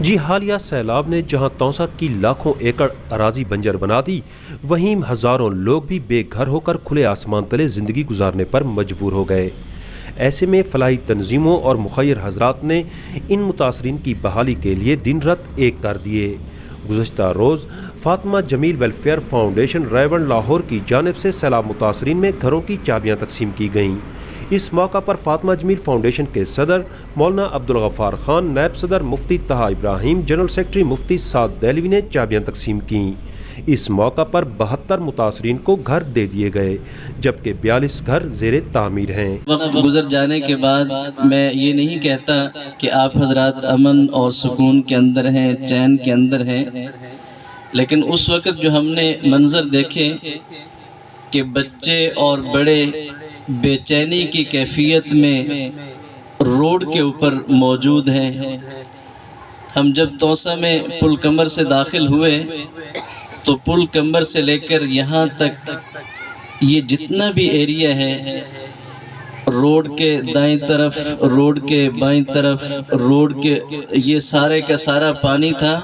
جی حالیہ سیلاب نے جہاں توسا کی لاکھوں ایکڑ اراضی بنجر بنا دی، وہیں ہزاروں لوگ بھی بے گھر ہو کر کھلے آسمان تلے زندگی گزارنے پر مجبور ہو گئے۔ ایسے میں فلاحی تنظیموں اور مخیر حضرات نے ان متاثرین کی بحالی کے لیے دن رات ایک کر دیے۔ گزشتہ روز فاطمہ جمیل ویلفیئر فاؤنڈیشن ریونڈ لاہور کی جانب سے سیلاب متاثرین میں گھروں کی چابیاں تقسیم کی گئیں۔ اس موقع پر فاطمہ جمیل فاؤنڈیشن کے صدر مولانا عبدالغفار خان، نائب صدر مفتی طہا ابراہیم، جنرل سیکرٹری مفتی سعد دہلوی نے چابیاں تقسیم کیں۔ اس موقع پر 72 متاثرین کو گھر دے دیے گئے، جبکہ 42 گھر زیر تعمیر ہیں۔ وقت گزر جانے کے بعد میں یہ نہیں کہتا کہ آپ حضرات امن اور سکون کے اندر ہیں، چین کے اندر ہیں، لیکن اس وقت جو ہم نے منظر دیکھے کہ بچے اور بڑے بے چینی کی کیفیت میں روڈ کے اوپر موجود ہیں۔ ہم جب توسا میں پل کمر سے داخل ہوئے تو پل کمر سے لے کر یہاں تک یہ جتنا بھی ایریا ہے، روڈ کے دائیں طرف، روڈ کے بائیں طرف، روڈ کے یہ سارے کا سارا پانی تھا۔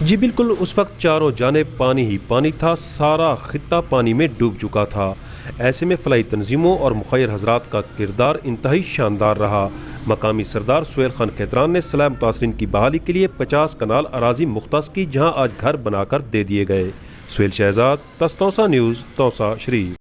جی بالکل، اس وقت چاروں جانب پانی ہی پانی تھا، سارا خطہ پانی میں ڈوب چکا تھا۔ ایسے میں فلاحی تنظیموں اور مخیر حضرات کا کردار انتہائی شاندار رہا۔ مقامی سردار سہیل خان کھیتران نے سیلاب متاثرین کی بحالی کے لیے 50 کنال اراضی مختص کی، جہاں آج گھر بنا کر دے دیے گئے۔ سہیل شہزاد، تس توسا نیوز، توسا شریف۔